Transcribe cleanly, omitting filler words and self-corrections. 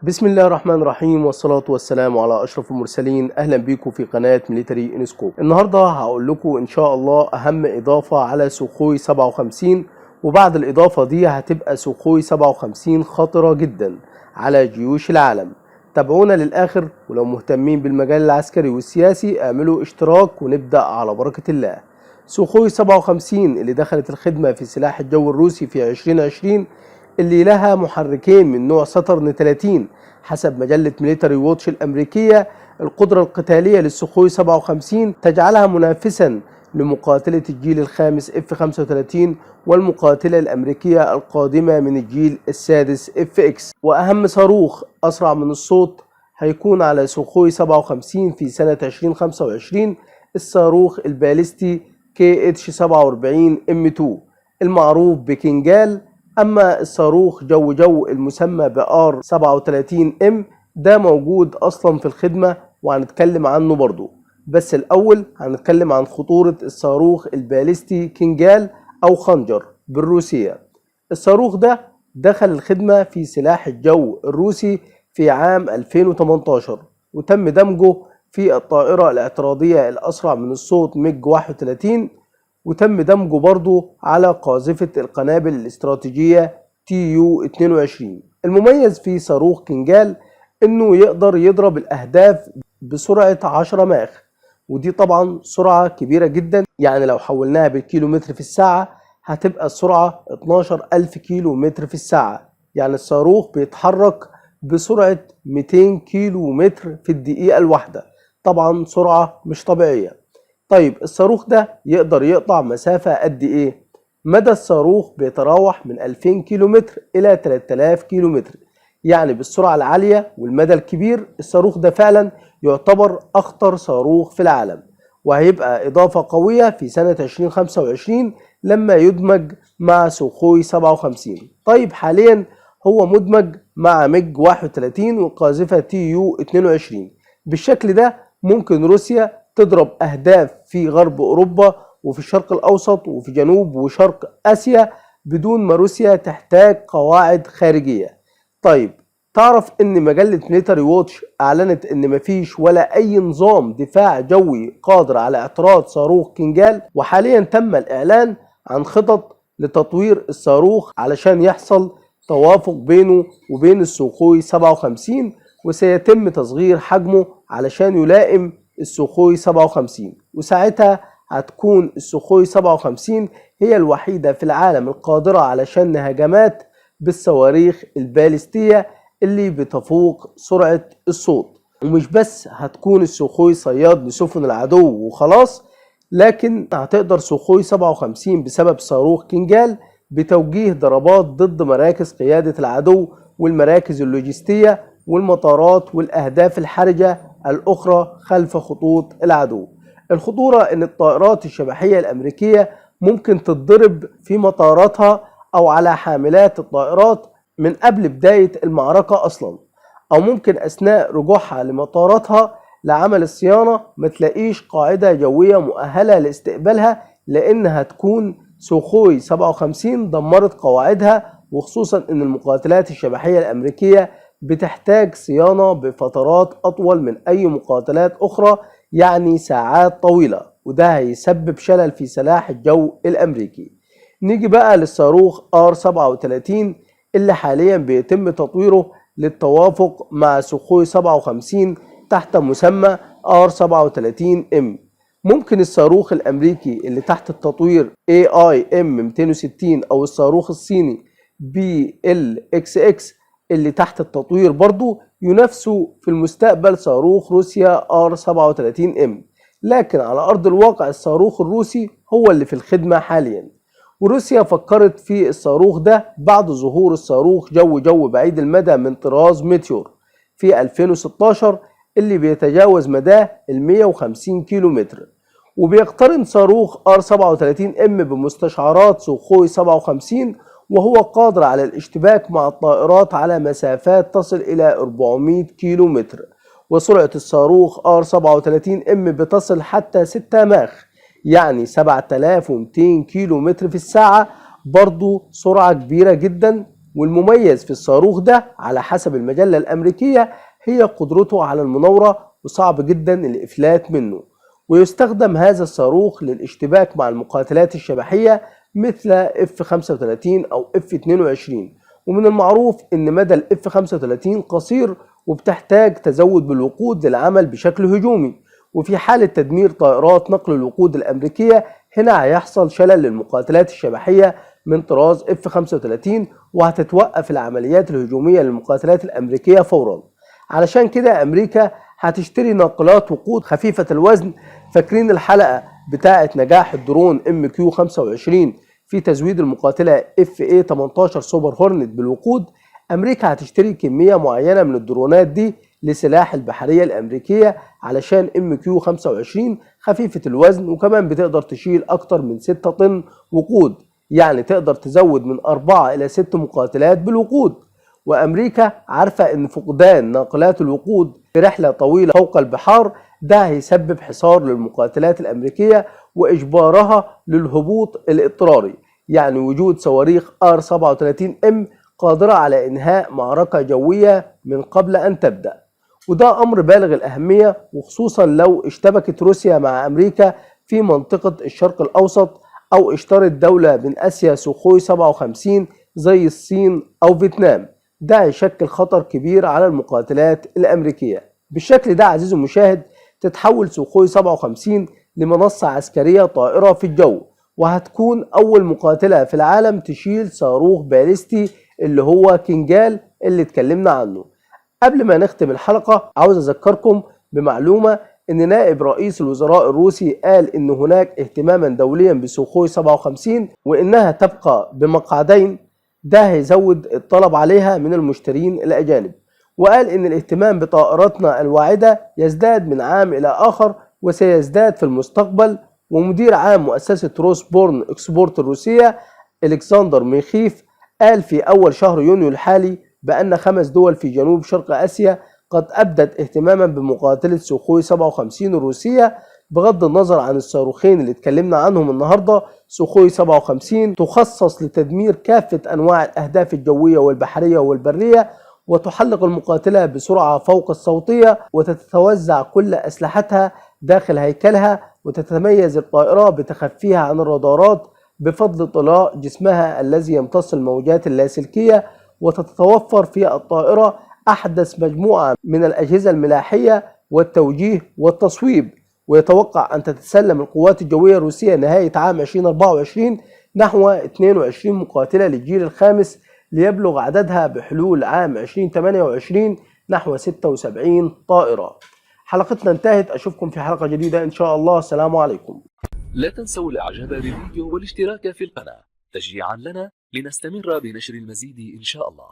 بسم الله الرحمن الرحيم، والصلاة والسلام على أشرف المرسلين. أهلا بيكم في قناة ميليتري انسكوب. النهاردة هقول لكم إن شاء الله أهم إضافة على سوخوي 57، وبعد الإضافة دي هتبقى سوخوي 57 خطرة جدا على جيوش العالم. تابعونا للآخر، ولو مهتمين بالمجال العسكري والسياسي اعملوا اشتراك ونبدأ على بركة الله. سوخوي 57 اللي دخلت الخدمة في سلاح الجو الروسي في 2020، اللي لها محركين من نوع ساترن 30 حسب مجلة ميليتري ووتش الأمريكية. القدرة القتالية للسوخوي 57 تجعلها منافسا لمقاتلة الجيل الخامس F-35 والمقاتلة الأمريكية القادمة من الجيل السادس FX. وأهم صاروخ أسرع من الصوت هيكون على سوخوي 57 في سنة 2025 الصاروخ الباليستي KH-47M2 المعروف بكنجال. أما الصاروخ جو المسمى بآر 37M ده موجود أصلا في الخدمة وهنتكلم عنه برضو، بس الأول هنتكلم عن خطورة الصاروخ الباليستي كنجال أو خنجر بالروسية. الصاروخ ده دخل الخدمة في سلاح الجو الروسي في عام 2018 وتم دمجه في الطائرة الاعتراضية الأسرع من الصوت ميج 31، وتم دمجه برضه على قاذفة القنابل الاستراتيجية TU-22. المميز في صاروخ كنجال انه يقدر يضرب الاهداف بسرعة 10 ماخ، ودي طبعا سرعة كبيرة جدا، يعني لو حولناها بالكيلومتر في الساعة هتبقى السرعة 12,000 كيلو متر في الساعة. يعني الصاروخ بيتحرك بسرعة 200 كيلو متر في الدقيقة الواحدة، طبعا سرعة مش طبيعية. طيب الصاروخ ده يقدر يقطع مسافة قد ايه؟ مدى الصاروخ بيتراوح من 2000 كيلومتر الى 3000 كيلومتر، يعني بالسرعة العالية والمدى الكبير الصاروخ ده فعلا يعتبر اخطر صاروخ في العالم، وهيبقى اضافة قوية في سنة 2025 لما يدمج مع سوخوي 57. طيب حاليا هو مدمج مع ميج 31 وقاذفة TU-22. بالشكل ده ممكن روسيا تضرب أهداف في غرب أوروبا وفي الشرق الأوسط وفي جنوب وشرق آسيا بدون ما روسيا تحتاج قواعد خارجية. طيب تعرف إن مجلة ميليتري ووتش أعلنت إن مفيش ولا أي نظام دفاع جوي قادر على اعتراض صاروخ كنجال، وحاليا تم الإعلان عن خطط لتطوير الصاروخ علشان يحصل توافق بينه وبين السوخوي 57، وسيتم تصغير حجمه علشان يلائم السوخوي 57، وساعتها هتكون السوخوي 57 هي الوحيدة في العالم القادرة على شن هجمات بالصواريخ الباليستية اللي بتفوق سرعة الصوت. ومش بس هتكون السوخوي صياد لسفن العدو وخلاص، لكن هتقدر سوخوي 57 بسبب صاروخ كنجال بتوجيه ضربات ضد مراكز قيادة العدو والمراكز اللوجستية والمطارات والأهداف الحرجة الأخرى خلف خطوط العدو. الخطورة إن الطائرات الشبحية الأمريكية ممكن تتضرب في مطاراتها أو على حاملات الطائرات من قبل بداية المعركة أصلا، أو ممكن أثناء رجوعها لمطاراتها لعمل الصيانة ما تلاقيش قاعدة جوية مؤهلة لاستقبالها، لأنها تكون سوخوي 57 دمرت قواعدها، وخصوصا إن المقاتلات الشبحية الأمريكية بتحتاج صيانة بفترات أطول من أي مقاتلات أخرى، يعني ساعات طويلة، وده هيسبب شلل في سلاح الجو الأمريكي. نيجي بقى للصاروخ R37 اللي حاليا بيتم تطويره للتوافق مع سوخوي 57 تحت مسمى R37M. ممكن الصاروخ الأمريكي اللي تحت التطوير AIM-260 أو الصاروخ الصيني BLXX اللي تحت التطوير برضو ينافسوا في المستقبل صاروخ روسيا R37M، لكن على أرض الواقع الصاروخ الروسي هو اللي في الخدمة حاليا. وروسيا فكرت في الصاروخ ده بعد ظهور الصاروخ جو بعيد المدى من طراز ميتيور في 2016 اللي بيتجاوز مداه 150 كيلو متر، وبيقترن صاروخ R37M بمستشعرات سوخوي 57، وهو قادر على الاشتباك مع الطائرات على مسافات تصل إلى 400 كيلو متر، وسرعة الصاروخ R37M بتصل حتى 6 ماخ، يعني 7200 كيلو متر في الساعة، برضو سرعة كبيرة جدا والمميز في الصاروخ ده على حسب المجلة الأمريكية هي قدرته على المناورة، وصعب جدا الإفلات منه. ويستخدم هذا الصاروخ للاشتباك مع المقاتلات الشبحية مثل F-35 أو F-22. ومن المعروف أن مدى ال F-35 قصير وبتحتاج تزود بالوقود للعمل بشكل هجومي، وفي حالة تدمير طائرات نقل الوقود الأمريكية هنا هيحصل شلل للمقاتلات الشبحية من طراز F-35، وهتتوقف العمليات الهجومية للمقاتلات الأمريكية فورا. علشان كده أمريكا هتشتري ناقلات وقود خفيفة الوزن. فاكرين الحلقة بتاعة نجاح الدرون MQ-25 في تزويد المقاتلة FA-18 سوبر هورنت بالوقود؟ أمريكا هتشتري كمية معينة من الدرونات دي لسلاح البحرية الأمريكية، علشان MQ-25 خفيفة الوزن وكمان بتقدر تشيل أكتر من 6 طن وقود، يعني تقدر تزود من 4 إلى 6 مقاتلات بالوقود. وأمريكا عارفة أن فقدان ناقلات الوقود في رحلة طويلة فوق البحار ده هيسبب حصار للمقاتلات الأمريكية وإجبارها للهبوط الاضطراري، يعني وجود صواريخ R-37M قادرة على إنهاء معركة جوية من قبل أن تبدأ. وده أمر بالغ الأهمية، وخصوصا لو اشتبكت روسيا مع أمريكا في منطقة الشرق الأوسط، أو اشترت دولة من آسيا سوخوي 57 زي الصين أو فيتنام. ده هيشكل خطر كبير على المقاتلات الأمريكية. بالشكل ده عزيزي المشاهد تتحول سوخوي 57 لمنصة عسكرية طائرة في الجو، وهتكون أول مقاتلة في العالم تشيل صاروخ باليستي اللي هو كينجال اللي اتكلمنا عنه. قبل ما نختم الحلقة عاوز أذكركم بمعلومة، إن نائب رئيس الوزراء الروسي قال إن هناك اهتماما دوليا بسوخوي 57 وإنها تبقى بمقعدين. ده هيزود الطلب عليها من المشترين الأجانب. وقال إن الاهتمام بطائراتنا الواعدة يزداد من عام إلى آخر وسيزداد في المستقبل. ومدير عام مؤسسة روسبورن إكسبورت الروسية ألكسندر ميخيف قال في أول شهر يونيو الحالي بأن 5 دول في جنوب شرق آسيا قد أبدت اهتماما بمقاتلة سوخوي 57 الروسية. بغض النظر عن الصاروخين اللي اتكلمنا عنهم النهاردة، سوخوي 57 تخصص لتدمير كافة أنواع الأهداف الجوية والبحرية والبرية، وتحلق المقاتلة بسرعة فوق الصوتية، وتتوزع كل أسلحتها داخل هيكلها. وتتميز الطائرة بتخفيها عن الرادارات بفضل طلاء جسمها الذي يمتص الموجات اللاسلكية. وتتوفر في الطائرة أحدث مجموعة من الأجهزة الملاحية والتوجيه والتصويب. ويتوقع أن تتسلم القوات الجوية الروسية نهاية عام 2024 نحو 22 مقاتلة للجيل الخامس، ليبلغ عددها بحلول عام 2028 نحو 76 طائرة. حلقتنا انتهت، أشوفكم في حلقة جديدة إن شاء الله. السلام عليكم. لا تنسوا الإعجاب بالفيديو والاشتراك في القناة تشجيعا لنا لنستمر بنشر المزيد إن شاء الله.